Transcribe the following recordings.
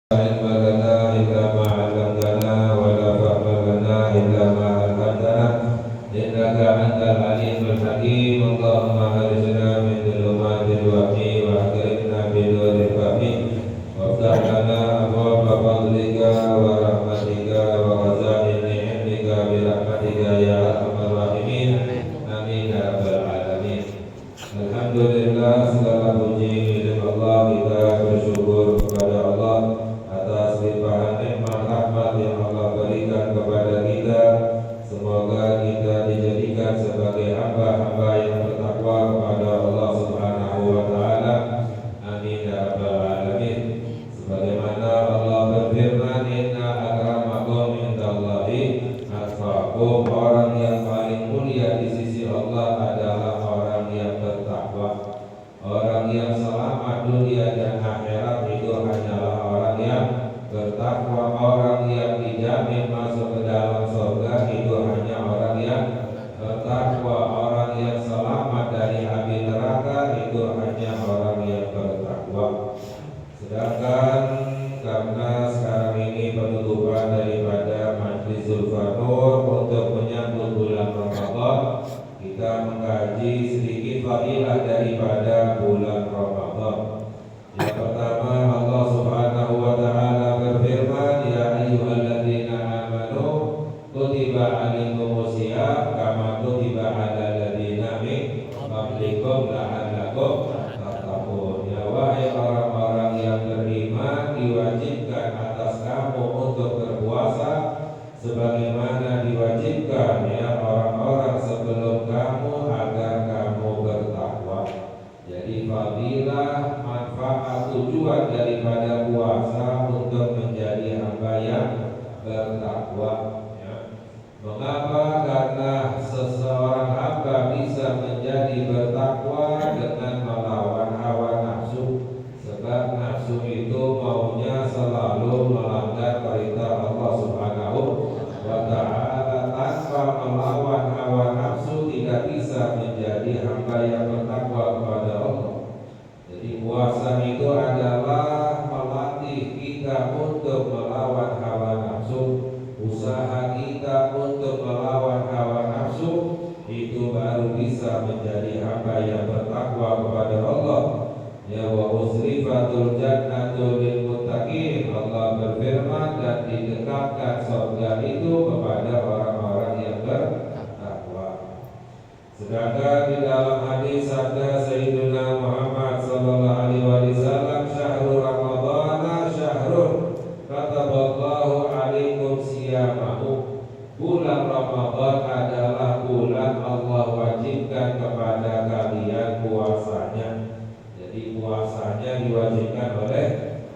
علم لنا إلا ما علمتنا ولا فهم لنا إلا ما علمتنا إنك أنت العليم الحكيم اللهم أخرجنا من ظلمات الوهم وأكرمنا بنور الفهم وافتح لنا أبواب فضلك ورحمتك وخزائن علمك برحمتك يا أرحم الراحمين آمين يا رب العالمين. Alhamdulillah, segala puji milik Allah, kita bersyukur kepada Allah atas limpahan nikmat rahmat yang Allah berikan kepada kita. Semoga kita dijadikan sebagai hamba-hamba yang bertakwa kepada Allah Subhanahu wa taala. Amin ya rabbal alamin. Sebagaimana Allah berfirman, "Inna akramakum indallahi atqakum." Orang yang paling mulia di sisi Allah adalah orang yang bertakwa. Orang yang selamat dunia dan akhirat itu hanyalah orang yang bertakwa. Orang yang dijamin masuk ke dalam surga itu hanya orang yang bertakwa. Orang yang selamat dari api neraka itu hanya orang yang bertakwa. Sedangkan karena sekarang ini penutupan daripada Majlis Zulfanur untuk menyambut bulan Ramadan, kita mengkaji sedikit fadilah daripada bulan Ramadan. Yang pertama, Allah Subhanahu wa taala berfirman, "Ya ayyuhalladzina amanu kutiba 'alaikumusiyam kama kutiba 'alal ladzina min qablikum la'allakum tattaqun." Ya wahai orang-orang yang beriman, diwajibkan atas kamu untuk berpuasa sebagaimana diwajibkan ya orang-orang sebelum kamu agar kamu bertakwa. Jadi fadilah, manfaat, tujuan daripada puasa untuk menjadi hamba yang bertakwa ya. Mengapa? Karena seseorang hamba bisa menjadi bertakwa dengan melawan hawa nafsu. Sebab nafsu itu maunya selalu melanggar perintah Allah Subhanahu wa ta'ala. Tanpa melawan hawa nafsu tidak bisa menjadi hamba yang bertakwa kepada Allah. Jadi puasa itu adalah melatih kita untuk melawan hawa nafsu. Usaha kita untuk melawan hawa nafsu itu baru bisa menjadi hamba yang bertakwa kepada Allah. Ya wa usrifatul jannatu lil muttaqin. Allah berfirman, dan didekatkan surga itu kepada orang-orang yang bertakwa. Sedangkan di dalam hadis sabda Sayyidina Muhammad sallallahu alaihi wasallam, "Syahrul Ramadhana syahrun kataballahu alaikum siyamahu." Bulan Ramadan adalah bulan Allah wajibkan kepada kalian puasanya. Jadi puasanya diwajibkan oleh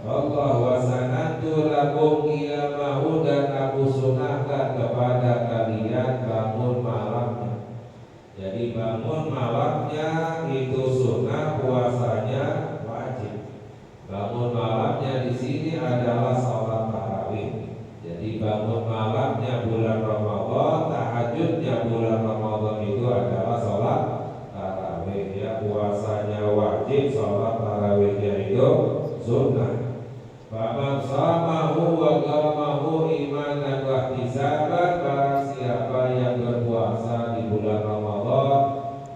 Allah. Wa sanatu lakum qiyamahu, dan aku sunahkan kepada kalian bangun malamnya. Jadi bangun malamnya itu sunnah, puasanya wajib. Bangun malamnya di sini adalah salat tarawih. Jadi bangun malamnya bulan Ramadan, tahajudnya bulan Ramadan itu adalah salat tarawih ya. Puasanya wajib, salat tarawihnya itu sunnah. Faman shamahu wa qamahu imanan wa ihtisaban, barang siapa yang berpuasa di bulan Ramadan,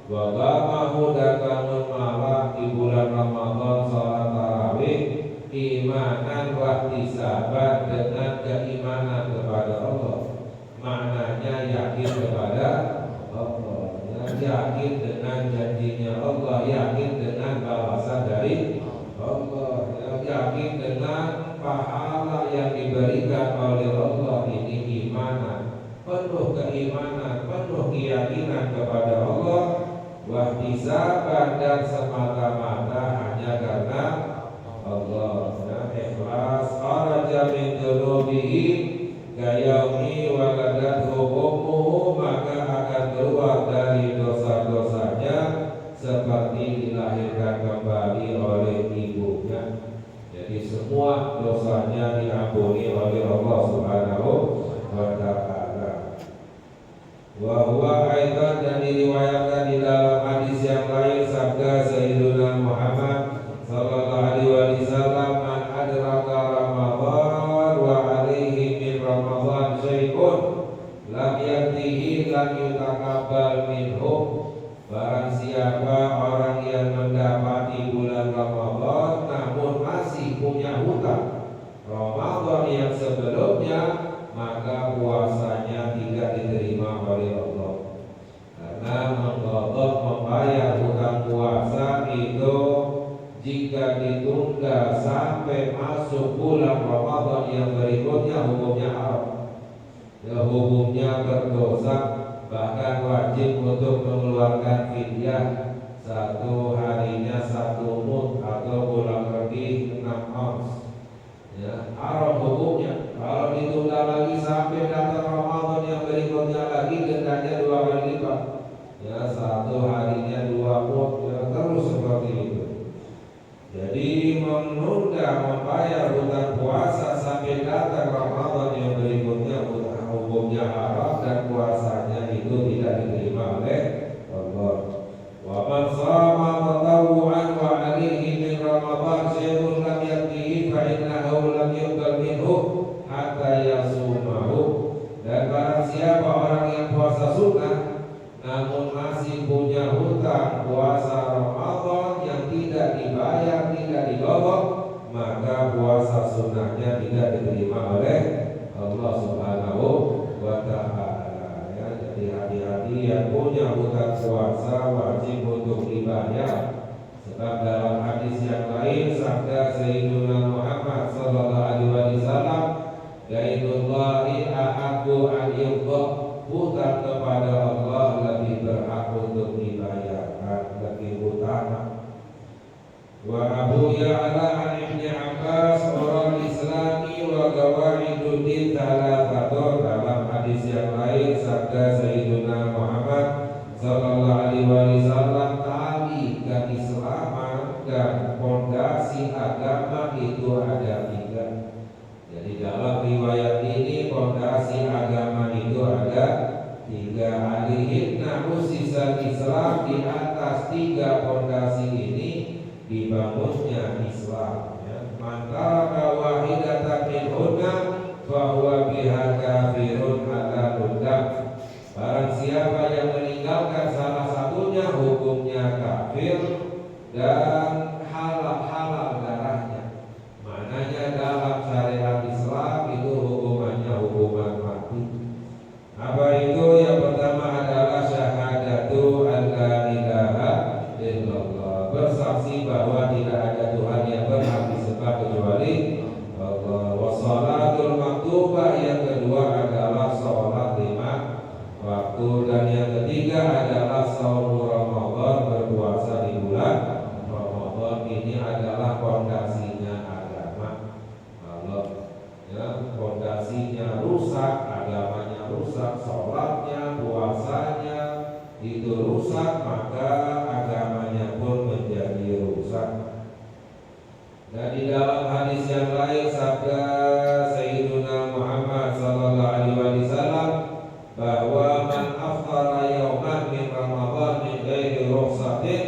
wa qamahu, dan bangun malam di bulan Ramadan salat tarawih, imanan wa ihtisaban, dengan keimanan kepada Allah. Maknanya yakin kepada Allah, yakin dengan janjinya Allah, yakin dengan balasan dari Allah, yakin dengan pahala yang diberikan oleh Allah. Ini imanan, penuh keimanan, penuh keyakinan kepada Allah. Wahtisaban, dan semata-mata hanya karena Allah. Ikhlas, kharaja min dunubihi kayaumi waladathu ummuhu, maka akan keluar dari dosa-dosanya seperti dilahirkan kembali oleh ibunya. Jadi semua dosanya diampuni oleh Allah Subhanahu wa ta'ala. Wa huwa aidan, dan diriwayatkan di dalam hadis yang lain sabda Sayyidina Muhammad sallallahu alaihi wasallam, "Man adraka Ramadan masuk bulan Ramadan yang berikutnya hukumnya haram. Ya, hukumnya berdosa, bahkan wajib untuk mengeluarkan fidyah satu harinya 1 mud atau kurang lebih 6 ons. Ya, haram hukumnya. Kalau ditunda lagi sampai datang Ramadan yang berikutnya lagi, dendanya 2 kali lipat. Ya, 1 harinya 2 mud, ya, terus seperti itu. Jadi menunda membayar hutang puasa sampai datang Ramadan yang berikutnya hukumnya haram dan puasanya itu tidak diterima oleh Allah. Wa man shama tatawwu'an wa 'alaihi min Ramadan syai'un lam yakfihi fa innahu lam yuqbal minhu hatta yasumahu. Dan barang siapa orang yang puasa sunnah namun masih punya hutang puasa Ramadan yang tidak dibayar, tidak digodok, maka puasa sunnahnya tidak diterima oleh Allah Subhanahu wa ta'ala. Ya, jadi hati-hati yang punya hutang puasa wajib untuk dibayar. Sebab dalam hadis yang lain sabda Sayyidina Muhammad sallallahu alaihi wasallam, "Dainullahi ahaqqu an yuqda." Hutang kepada Allah lebih berhak untuk dibayarkan, lebih utama. Wa Abu Ya'la an Ibnu Abbas orang Islami wa qawaiduddin talatatun. Dalam hadis yang lain sabda Sayyidina Muhammad sallallahu alaihi wasallam, tali keislaman dan fondasi agama itu ada 3. Jadi dalam riwayat ini fondasi agama itu ada 3. Alihinna usisal Islam, di atas 3 fondasi ini dibangunnya Islam. Man taraka wahidatan minhunna fa huwa biha kafirun ala dam. Barang siapa yang meninggalkan salah satunya hukumnya kafir dan halal darahnya. Maknanya dalam syariat Islam itu hukumannya hukuman mati. Apa itu? Yang pertama adalah syahadatu an la ilaha illallah, bersaksi bahwa tidak ada Tuhan yang berhak disembah kecuali Allah. Wassalatul maktubah, yang kedua adalah sholat 5 waktu, dan yang ketiga adalah shaum Ramadan, berpuasa di bulan Ramadan. Ini adalah fondasinya agama. Kalau ya fondasinya rusak, agamanya rusak, sholatnya, puasanya itu rusak, maka agamanya pun menjadi rusak. Dan di dalam hadis yang lain sabda Sayyidina Muhammad sallallahu alaihi wasallam bahwa man aftara yauman min Ramadan min ghairi rukhsatin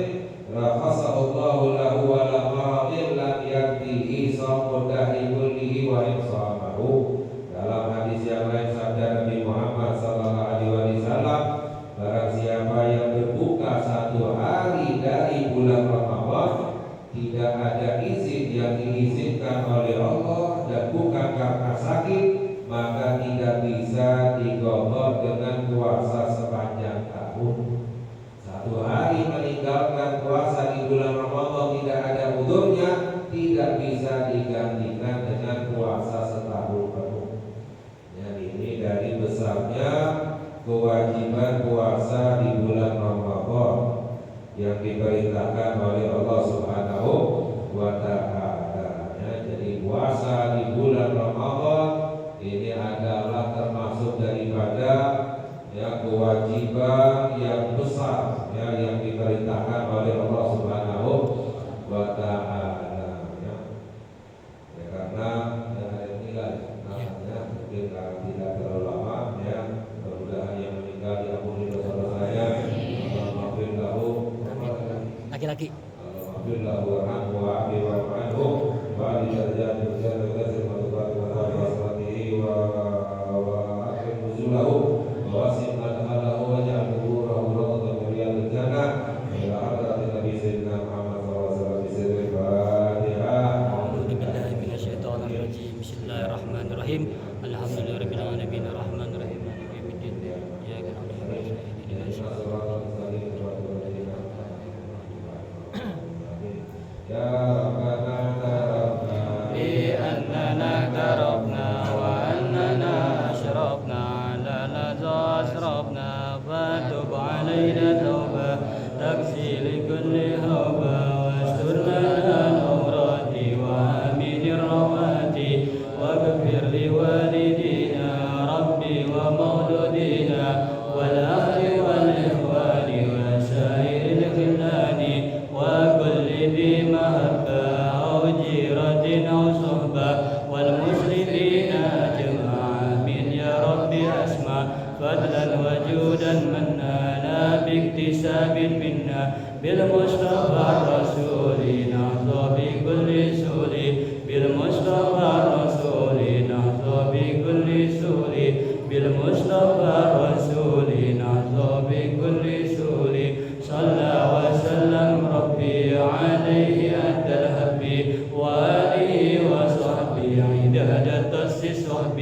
rakhasahu Allahu lahu wa la maradin lam yaktihi shaumud dahri kullihi wa insamahu. Dalam hadis yang lain sabda Nabi Muhammad sallallahu alaihi wasallam, barang siapa yang berbuka 1 hari dari bulan Ramadan tidak ada izin yang diizinkan oleh Allah dan bukan karena sakit, maka tidak bisa digodok dengan puasa sepanjang tahun. 1 hari meninggalkan puasa di bulan Ramadan tidak ada udhurnya, tidak bisa digantikan dengan puasa setahun penuh. Jadi ini dari besarnya kewajiban puasa di bulan Ramadan yang diperintahkan oleh Allah Subhanahu wa ta'ala. Ya, jadi puasa di bulan Ramadan ini adalah termasuk daripada ya kewajiban yang besar ya yang diperintahkan oleh Allah Subhanahu wa ta'ala. Ya, karena inilah namanya mungkin kalau tidak terlalu lama ya, mudah-mudahan yang meninggal diampuni dosa saya. Laki-laki. Bismillahirrahmanirrahim. Alhamdulillahirabbil alamin arrahmanirrahim maliki yaumiddin. Iyyaka na'budu wa iyyaka nasta'in ihdinas siratal mustaqim. Ya Rabbana taqabbal أننا اقترفنا وأننا أشرفنا على لظى أسرفنا فتب علينا توبة تكسي لكل هوبة واستر لنا العورات وآمن الروات واغفر لوالدينا ربي ومولودينا والأهل والإخوان وسائر الخلان وكل ذي محبة أو جيرة أو صحبة والمسلمين أجمعين آمين يا رب أسمع فضلا وجودا منانا باكتساب منا بالمصطفى الرسول نحظى بكل سول بالمصطفى الرسول نحظى بكل سول بالمصطفى الرسول نحظى بكل سول صلى وسلم ربي عليه أدى الهب وآله وصحبه عدد الصحب